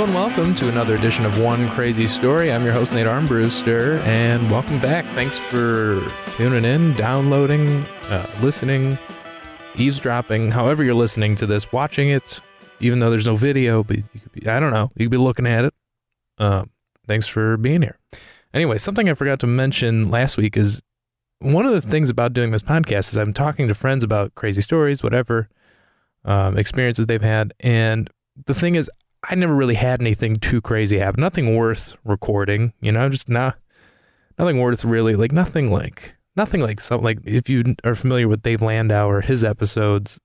and welcome to another edition of One Crazy Story. I'm your host, Nate Armbruster, and welcome back. Thanks for tuning in, downloading, listening, eavesdropping, however you're listening to this, watching it, even though there's no video, but you could be, I don't know, you could be looking at it. Thanks for being here. Anyway, something I forgot to mention last week is one of the things about doing this podcast is I'm talking to friends about crazy stories, whatever experiences they've had, and the thing is, I never really had anything too crazy happen. Nothing worth recording, just nothing worth really, nothing like something like if you are familiar with Dave Landau or his episodes,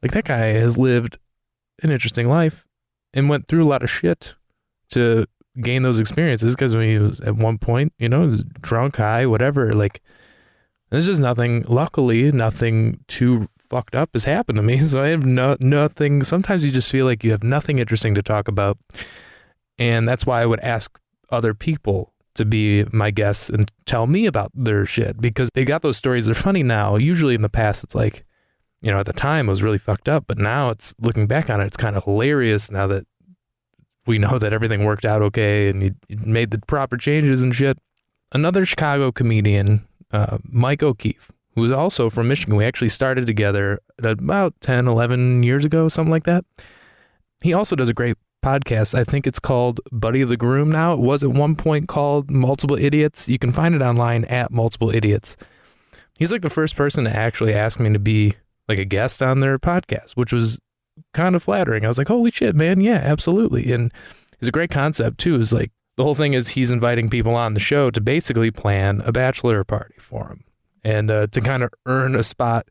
that guy has lived an interesting life and went through a lot of shit to gain those experiences, because when he was at one point, he was drunk, high, whatever, there's just luckily nothing too fucked up has happened to me. So I have nothing. Sometimes you just feel like you have nothing interesting to talk about. And that's why I would ask other people to be my guests and tell me about their shit, because they got those stories. They're funny now. Usually in the past, it's at the time it was really fucked up, but now it's looking back on it, it's kind of hilarious now that we know that everything worked out okay and you made the proper changes and shit. Another Chicago comedian, Mike O'Keefe, who is also from Michigan. We actually started together about 10, 11 years ago, something like that. He also does a great podcast. I think it's called Buddy of the Groom now. It was at one point called Multiple Idiots. You can find it online at Multiple Idiots. He's the first person to actually ask me to be a guest on their podcast, which was kind of flattering. I was like, holy shit, man. Yeah, absolutely. And it's a great concept too. Is the whole thing is he's inviting people on the show to basically plan a bachelor party for him. And to kind of earn a spot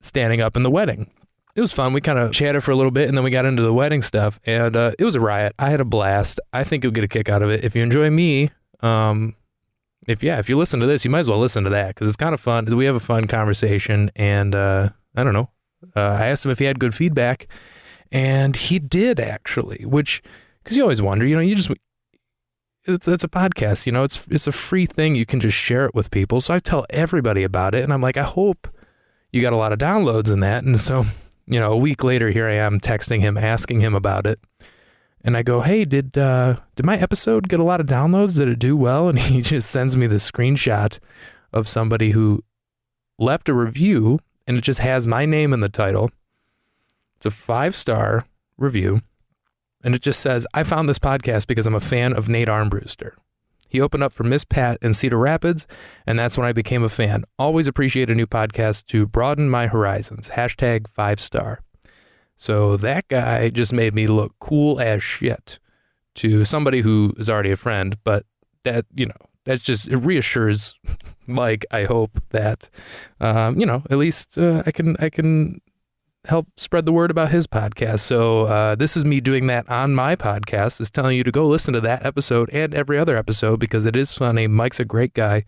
standing up in the wedding. It was fun. We kind of chatted for a little bit, and then we got into the wedding stuff, and it was a riot. I had a blast. I think you'll get a kick out of it. If you enjoy me, if you listen to this, you might as well listen to that, because it's kind of fun. We have a fun conversation, and I don't know. I asked him if he had good feedback, and he did, actually, because you always wonder, it's a podcast, it's a free thing. You can just share it with people. So I tell everybody about it, and I'm like, I hope you got a lot of downloads in that. And so, a week later, here I am texting him, asking him about it. And I go, hey, did my episode get a lot of downloads? Did it do well? And he just sends me the screenshot of somebody who left a review, and it just has my name in the title. It's a 5-star review. And it just says, I found this podcast because I'm a fan of Nate Armbruster. He opened up for Miss Pat in Cedar Rapids, and that's when I became a fan. Always appreciate a new podcast to broaden my horizons. Hashtag 5-star. So that guy just made me look cool as shit to somebody who is already a friend. But that, that's just, it reassures Mike, I hope, that, at least I can help spread the word about his podcast. So this is me doing that on my podcast, is telling you to go listen to that episode and every other episode, because it is funny. Mike's a great guy,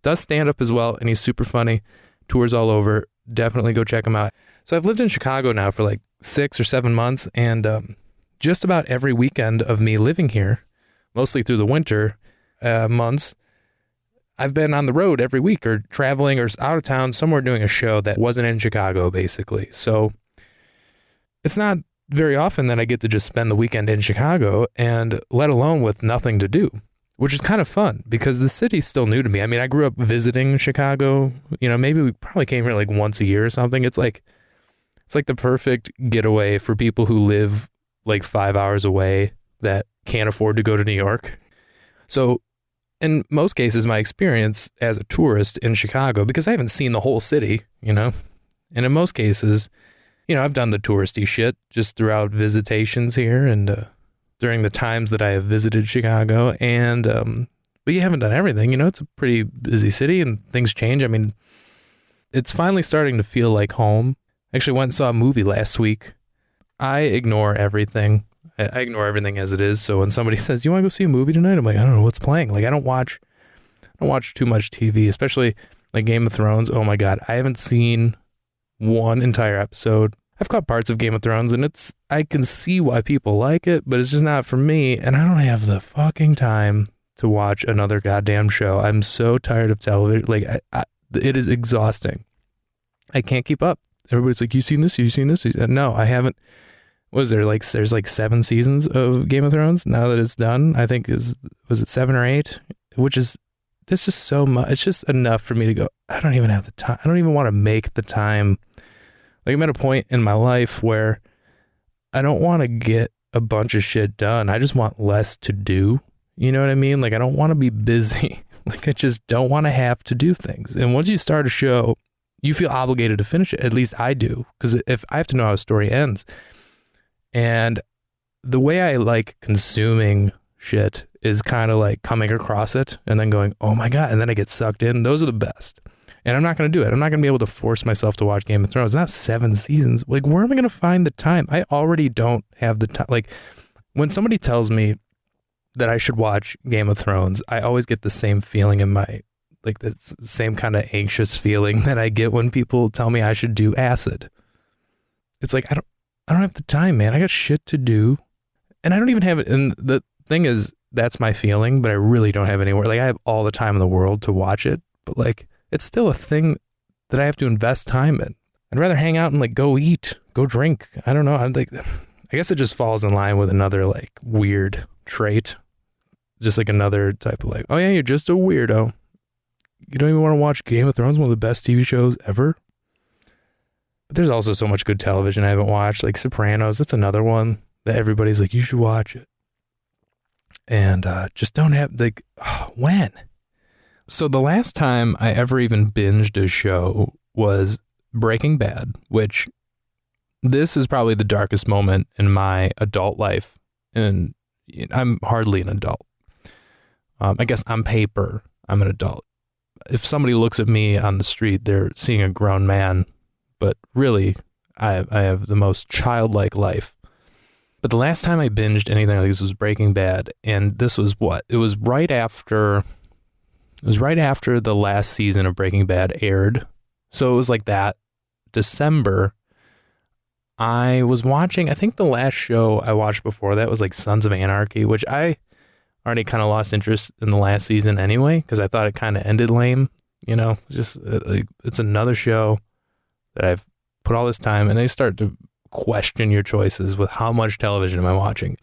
does stand up as well, and he's super funny, tours all over. Definitely go check him out. So I've lived in Chicago now for 6 or 7 months, and just about every weekend of me living here, mostly through the winter months, I've been on the road every week, or traveling, or out of town somewhere doing a show that wasn't in Chicago, basically. So it's not very often that I get to just spend the weekend in Chicago, and let alone with nothing to do, which is kind of fun, because the city's still new to me. I mean, I grew up visiting Chicago. Maybe we probably came here once a year or something. It's like the perfect getaway for people who live 5 hours away that can't afford to go to New York. So in most cases, my experience as a tourist in Chicago, because I haven't seen the whole city, and in most cases, I've done the touristy shit just throughout visitations here and during the times that I have visited Chicago. And but you haven't done everything. It's a pretty busy city and things change. I mean, it's finally starting to feel like home. I actually went and saw a movie last week. I ignore everything. I ignore everything as it is. So when somebody says, "Do you want to go see a movie tonight?" I'm like, I don't know what's playing. I don't watch too much TV, especially Game of Thrones. Oh my God, I haven't seen one entire episode. I've caught parts of Game of Thrones, and I can see why people like it, but it's just not for me. And I don't have the fucking time to watch another goddamn show. I'm so tired of television. It is exhausting. I can't keep up. Everybody's like, "You seen this? You seen this?" No, I haven't. Was there like, there's like 7 seasons of Game of Thrones now that it's done? I think was it 7 or 8? Which is, this is so much. It's just enough for me to go, I don't even have the time. I don't even want to make the time. Like, I'm at a point in my life where I don't want to get a bunch of shit done. I just want less to do. You know what I mean? Like, I don't want to be busy. Like, I just don't want to have to do things. And once you start a show, you feel obligated to finish it. At least I do. Because if I have to know how a story ends. And the way I like consuming shit is kind of like coming across it and then going, oh my God. And then I get sucked in. Those are the best. And I'm not going to do it. I'm not going to be able to force myself to watch Game of Thrones. It's not 7 seasons. Like, where am I going to find the time? I already don't have the time. Like, when somebody tells me that I should watch Game of Thrones, I always get the same feeling in my, like the same kind of anxious feeling that I get when people tell me I should do acid. It's like, I don't have the time, man. I got shit to do. And I don't even have it. And the thing is, that's my feeling, but I really don't have anywhere. Like, I have all the time in the world to watch it, but like, it's still a thing that I have to invest time in. I'd rather hang out and like go eat, go drink. I don't know. I'm like, I guess it just falls in line with another like weird trait. Just like another type of like, oh yeah, you're just a weirdo. You don't even want to watch Game of Thrones, one of the best TV shows ever. But there's also so much good television I haven't watched, like Sopranos. That's another one that everybody's like, you should watch it. And just don't have, like, when? So the last time I ever even binged a show was Breaking Bad, which this is probably the darkest moment in my adult life. And I'm hardly an adult. I guess on paper, I'm an adult. If somebody looks at me on the street, they're seeing a grown man. But really, I have the most childlike life. But the last time I binged anything like this was Breaking Bad. And this was what? It was right after the last season of Breaking Bad aired. So it was like that December. I was watching, I think the last show I watched before that was like Sons of Anarchy, which I already kind of lost interest in the last season anyway, because I thought it kind of ended lame. You know, just like, it's another show that I've put all this time, and they start to question your choices with how much television am I watching.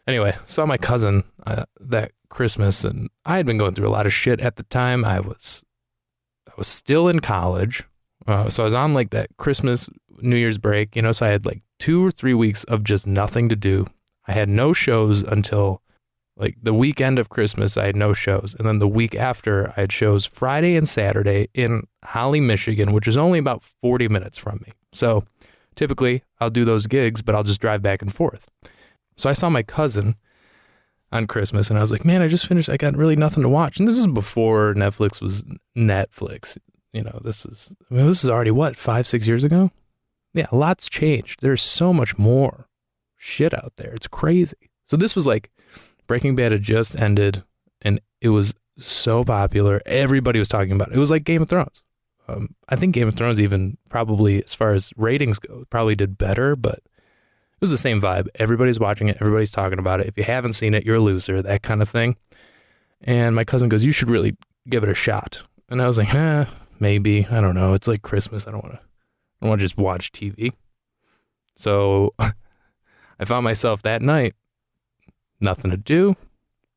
Anyway, saw my cousin that Christmas, and I had been going through a lot of shit at the time. I was still in college, so I was on like that Christmas, New Year's break, you know, so I had like 2 or 3 weeks of just nothing to do. I had no shows until like the weekend of Christmas. I had no shows, and then the week after I had shows Friday and Saturday in Holly, Michigan, which is only about 40 minutes from me. So typically I'll do those gigs, but I'll just drive back and forth. So I saw my cousin on Christmas, and I was like, man, I just finished, I got really nothing to watch. And this is before Netflix was Netflix. You know, this is already what, 5-6 years ago? Yeah, a lot's changed. There's so much more shit out there. It's crazy. So this was like, Breaking Bad had just ended, and it was so popular. Everybody was talking about it. It was like Game of Thrones. I think Game of Thrones even probably, as far as ratings go, probably did better, but it was the same vibe. Everybody's watching it. Everybody's talking about it. If you haven't seen it, you're a loser, that kind of thing. And my cousin goes, you should really give it a shot. And I was like, maybe. I don't know. It's like Christmas. I don't want to just watch TV. So I found myself that night, nothing to do,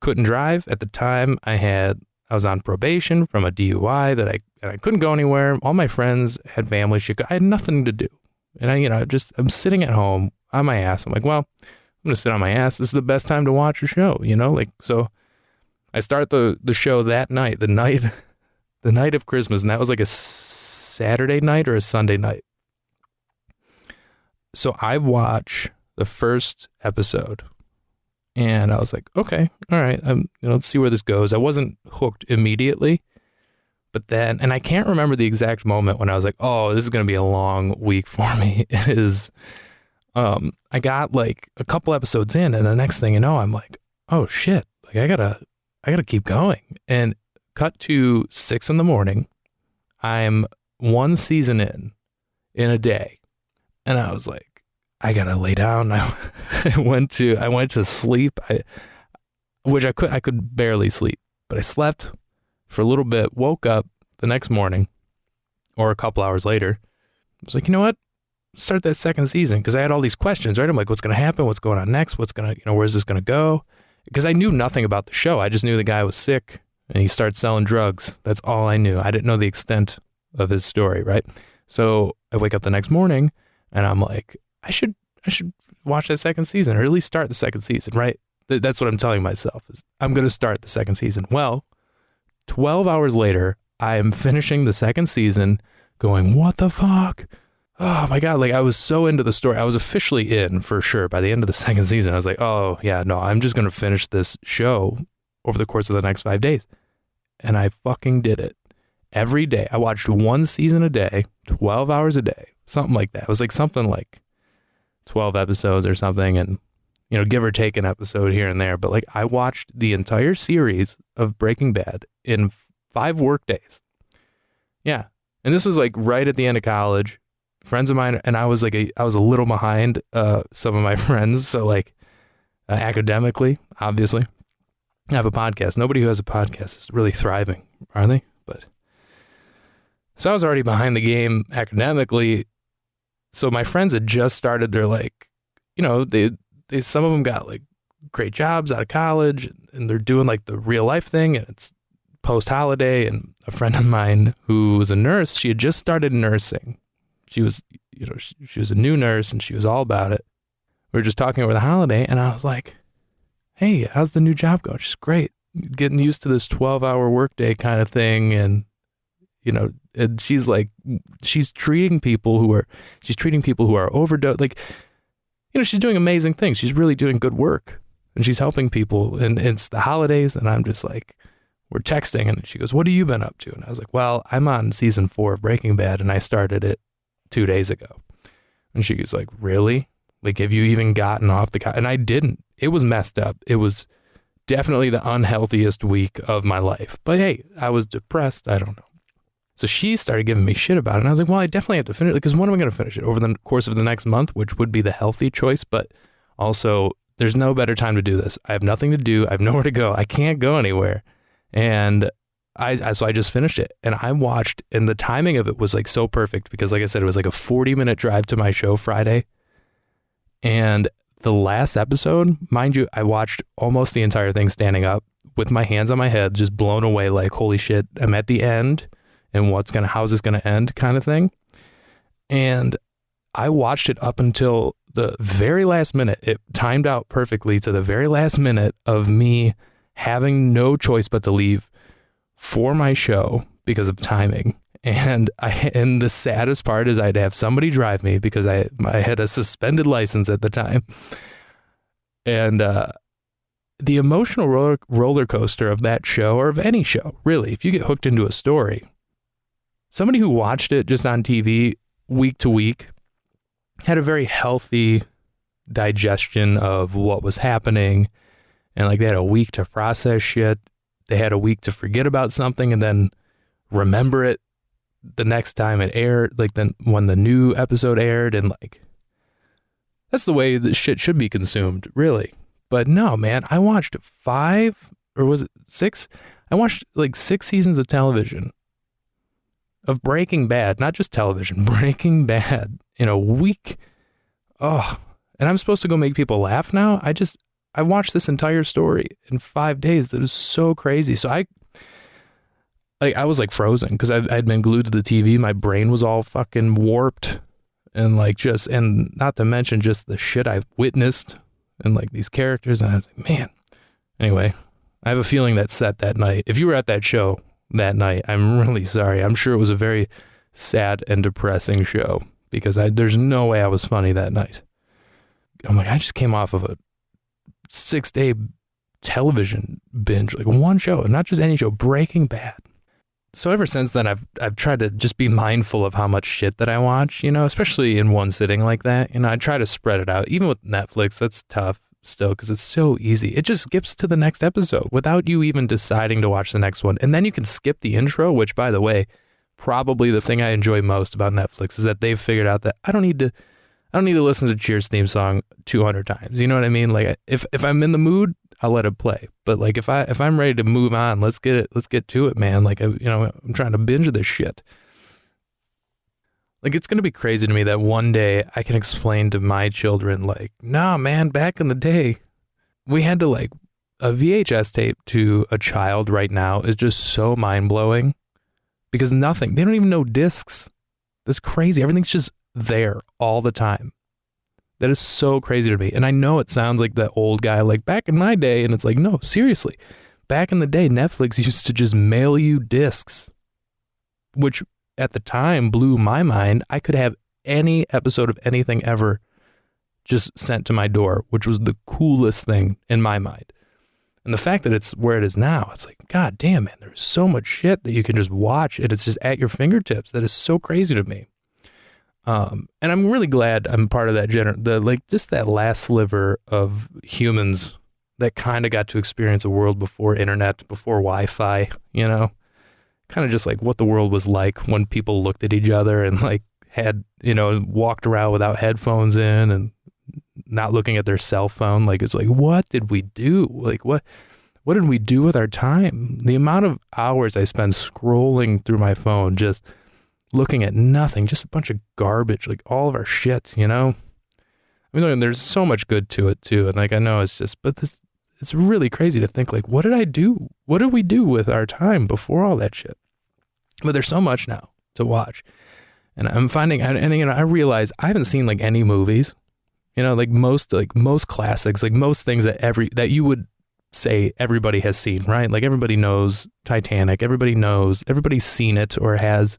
couldn't drive. At the time, I was on probation from a DUI that I couldn't go anywhere. All my friends had family shit. I had nothing to do. And I'm sitting at home on my ass. I'm like, well, I'm going to sit on my ass. This is the best time to watch a show, you know? Like, so I start the show that night, the night of Christmas, and that was like a Saturday night or a Sunday night. So I watch the first episode, and I was like, okay, all right, let's see where this goes. I wasn't hooked immediately, but then, and I can't remember the exact moment when I was like, oh, this is going to be a long week for me. I got like a couple episodes in, and the next thing you know, I'm like, oh shit, like I gotta keep going. And cut to 6 a.m. I'm 1 season in a day. And I was like, I gotta lay down. I went to sleep. I could barely sleep, but I slept for a little bit, woke up the next morning or a couple hours later. I was like, you know what? start that second season because I had all these questions, right? I'm like, what's going to happen? What's going on next? What's going to, where's this going to go? Because I knew nothing about the show. I just knew the guy was sick and he started selling drugs. That's all I knew. I didn't know the extent of his story, right? So I wake up the next morning and I'm like, I should watch that second season, or at least start the second season, right? That's what I'm telling myself, is I'm going to start the second season. Well, 12 hours later, I am finishing the second season going, what the fuck? Oh my God. Like, I was so into the story. I was officially in for sure. By the end of the second season, I was like, oh yeah, no, I'm just going to finish this show over the course of the next 5 days. And I fucking did it. Every day. I watched one season a day, 12 hours a day, something like that. It was like something like 12 episodes or something, and give or take an episode here and there. But like, I watched the entire series of Breaking Bad in 5 work days. Yeah. And this was like right at the end of college. Friends of mine, and I was a little behind some of my friends. So like academically, obviously, I have a podcast. Nobody who has a podcast is really thriving, are they? But so I was already behind the game academically. So my friends had just started their they some of them got like great jobs out of college, and they're doing like the real life thing, and it's post-holiday. And a friend of mine who was a nurse, she had just started nursing. She was, she was a new nurse and she was all about it. We were just talking over the holiday and I was like, hey, how's the new job going? She's great. Getting used to this 12-hour workday kind of thing. And, and she's like, she's treating people who are overdosed. Like, she's doing amazing things. She's really doing good work and she's helping people. And it's the holidays and I'm just like, we're texting and she goes, what have you been up to? And I was like, well, I'm on season 4 of Breaking Bad and I started it 2 days ago. And she was like, really? Like, have you even gotten off the couch? And I didn't. It was messed up. It was definitely the unhealthiest week of my life. But hey, I was depressed. I don't know. So she started giving me shit about it. And I was like, well, I definitely have to finish it, because when am I going to finish it? Over the course of the next month, which would be the healthy choice. But also, there's no better time to do this. I have nothing to do. I have nowhere to go. I can't go anywhere. And so I just finished it, and I watched, and the timing of it was like so perfect because, like I said, it was like a 40-minute drive to my show Friday. And the last episode, mind you, I watched almost the entire thing standing up with my hands on my head, just blown away, like, holy shit, I'm at the end, and how's this going to end kind of thing. And I watched it up until the very last minute. It timed out perfectly to the very last minute of me having no choice but to leave for my show because of timing. And the saddest part is I'd have somebody drive me because I had a suspended license at the time. And the emotional roller coaster of that show, or of any show, really, if you get hooked into a story, somebody who watched it just on TV week to week had a very healthy digestion of what was happening. And like, they had a week to process shit. They had a week to forget about something and then remember it the next time it aired, like then when the new episode aired. And like, that's the way the shit should be consumed, really. But no, man, I watched 5, or was it 6? I watched like 6 seasons of television of Breaking Bad, not just television, Breaking Bad in a week. Oh, and I'm supposed to go make people laugh now? I watched this entire story in 5 days. That was so crazy. So I was like frozen because I'd been glued to the TV. My brain was all fucking warped, and like and not to mention just the shit I've witnessed and like these characters. And I was like, man. Anyway, I have a feeling that set that night. If you were at that show that night, I'm really sorry. I'm sure it was a very sad and depressing show because there's no way I was funny that night. I'm like, I just came off of a 6-day television binge, like one show, and not just any show, Breaking Bad. So ever since then, I've tried to just be mindful of how much shit that I watch, especially in one sitting like that. I try to spread it out. Even with Netflix, that's tough still because it's so easy. It just skips to the next episode without you even deciding to watch the next one. And then you can skip the intro, which, by the way, probably the thing I enjoy most about Netflix is that they've figured out that I don't need to listen to Cheers theme song 200 times. You know what I mean? Like, if I'm in the mood, I'll let it play. But like, if I'm ready to move on, let's get to it, man. Like, I'm trying to binge this shit. Like, it's going to be crazy to me that one day I can explain to my children, like, nah, man, back in the day, we had to, like, a VHS tape to a child right now is just so mind-blowing because they don't even know discs. That's crazy. Everything's just there all the time. That is so crazy to me. And I know it sounds like that old guy, like back in my day, and it's like, no, seriously. Back in the day, Netflix used to just mail you discs, which at the time blew my mind. I could have any episode of anything ever just sent to my door, which was the coolest thing in my mind. And the fact that it's where it is now, it's like, God damn, man, there's so much shit that you can just watch and it's just at your fingertips. That is so crazy to me. And I'm really glad I'm part of that just that last sliver of humans that kind of got to experience a world before internet, before Wi-Fi, you know, kind of just like what the world was like when people looked at each other and like had, you know, walked around without headphones in and not looking at their cell phone. Like, it's like, what did we do? Like, what did we do with our time? The amount of hours I spend scrolling through my phone, just looking at nothing, just a bunch of garbage, like all of our shit, you know? I mean, there's so much good to it too. And like, I know it's just, but it's really crazy to think like, what did I do? What did we do with our time before all that shit? But there's so much now to watch. And I'm finding, and you know, I realize I haven't seen like any movies. You know, like most classics, like most things that you would say everybody has seen, right? Like everybody knows Titanic, everybody's seen it or has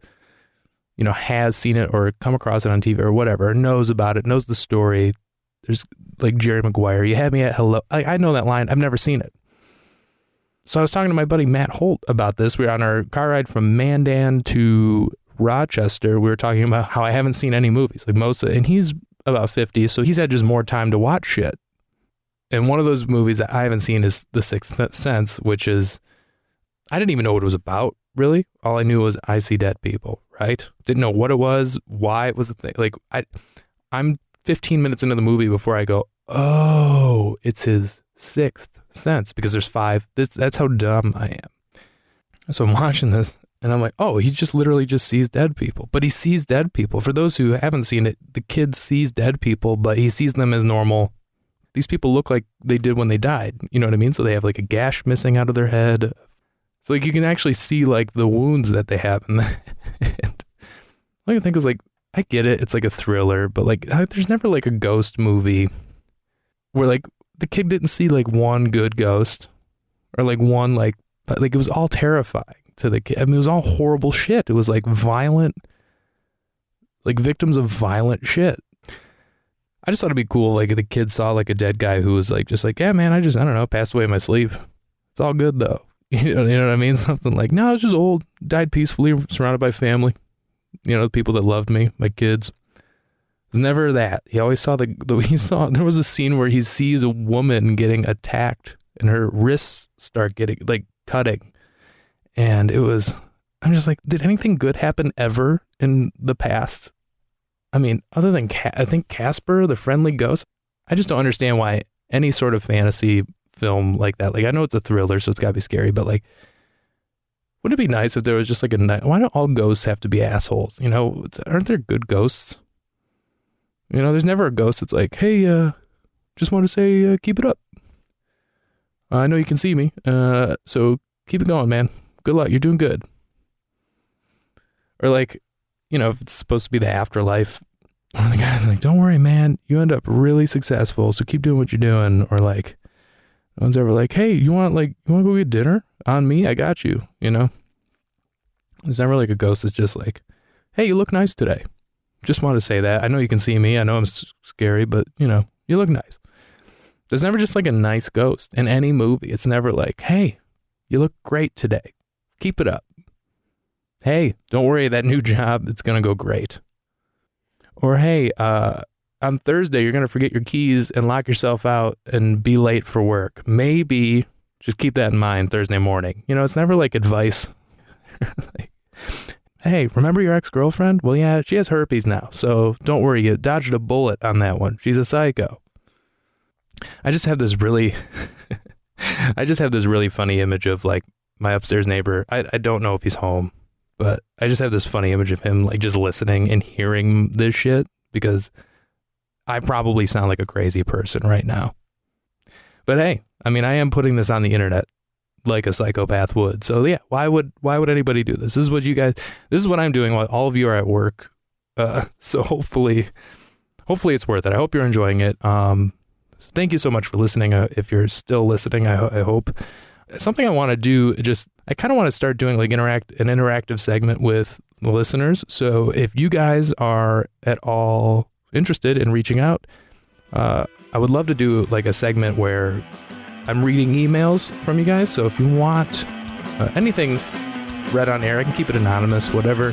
seen it or come across it on TV or whatever, knows about it, knows the story. There's like Jerry Maguire, you had me at hello. I know that line. I've never seen it. So I was talking to my buddy Matt Holt about this. We were on our car ride from Mandan to Rochester. We were talking about how I haven't seen any movies, like and he's about 50, so he's had just more time to watch shit. And one of those movies that I haven't seen is The Sixth Sense, which is, I didn't even know what it was about, really. All I knew was I see dead people, right? Didn't know what it was, why it was a thing. Like, I'm 15 minutes into the movie before I go, oh, it's his sixth sense, because there's 5. That's how dumb I am. So I'm watching this, and I'm like, oh, he just literally just sees dead people. But he sees dead people. For those who haven't seen it, the kid sees dead people, but he sees them as normal. These people look like they did when they died. You know what I mean? So they have like a gash missing out of their head. So like you can actually see like the wounds that they have. And I think is like, I get it. It's like a thriller, but like there's never like a ghost movie where like the kid didn't see like one good ghost or like one but like it was all terrifying to the kid. I mean, it was all horrible shit. It was like violent, like victims of violent shit. I just thought it'd be cool. Like the kid saw like a dead guy who was like, just like, yeah, man, I don't know, passed away in my sleep. It's all good though. You know what I mean? Something like, no, I was just old, died peacefully, surrounded by family. You know, the people that loved me, my kids. It was never that. He always saw there was a scene where he sees a woman getting attacked and her wrists start getting like cutting. And I'm just like, did anything good happen ever in the past? I mean, other than, I think Casper, the friendly ghost, I just don't understand why any sort of fantasy film like that, like I know it's a thriller, so it's gotta be scary, but like, wouldn't it be nice if there was just like why don't all ghosts have to be assholes? You know, aren't there good ghosts? You know, there's never a ghost that's like, hey, just want to say, keep it up. I know you can see me, so keep it going, man. Good luck. You're doing good. Or like, you know, if it's supposed to be the afterlife, one of the guys like, don't worry, man. You end up really successful, so keep doing what you're doing. Or like, no one's ever like, hey, you want to go get dinner? On me, I got you, you know? There's never like a ghost that's just like, hey, you look nice today. Just want to say that. I know you can see me. I know I'm scary, but, you know, you look nice. There's never just like a nice ghost in any movie. It's never like, hey, you look great today. Keep it up. Hey, don't worry, that new job, it's going to go great. Or, hey, on Thursday, you're going to forget your keys and lock yourself out and be late for work. Maybe just keep that in mind Thursday morning. You know, it's never like advice. Like, hey, remember your ex-girlfriend? Well, yeah, she has herpes now, so don't worry, you dodged a bullet on that one. She's a psycho. I just have this really funny image of like my upstairs neighbor. I don't know if he's home. but I just have this funny image of him like just listening and hearing this shit, because I probably sound like a crazy person right now. But hey, I mean, I am putting this on the internet like a psychopath would. So yeah, why would anybody do this? This is what I'm doing while all of you are at work. So hopefully it's worth it. I hope you're enjoying it. Thank you so much for listening. If you're still listening, I hope. Something I want to do, I kind of want to start doing like an interactive segment with the listeners. So if you guys are at all interested in reaching out, I would love to do like a segment where I'm reading emails from you guys. So if you want anything read on air, I can keep it anonymous, whatever.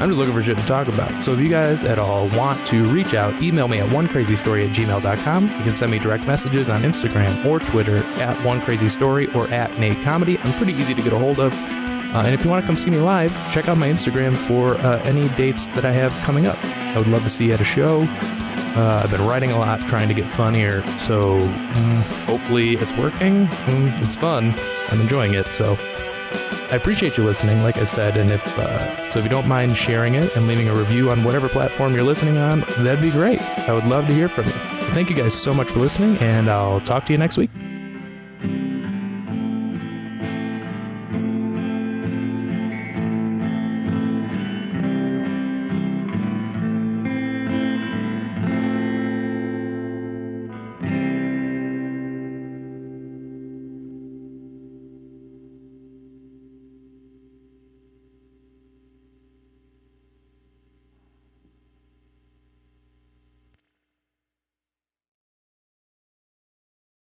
I'm just looking for shit to talk about. So if you guys at all want to reach out, email me at onecrazystory@gmail.com. You can send me direct messages on Instagram or Twitter at onecrazystory or at Nate Comedy. I'm pretty easy to get a hold of. And if you want to come see me live, check out my Instagram for any dates that I have coming up. I would love to see you at a show. I've been writing a lot, trying to get funnier. So hopefully it's working. It's fun. I'm enjoying it. So I appreciate you listening, like I said, and if you don't mind sharing it and leaving a review on whatever platform you're listening on, that'd be great. I would love to hear from you. Thank you guys so much for listening, and I'll talk to you next week.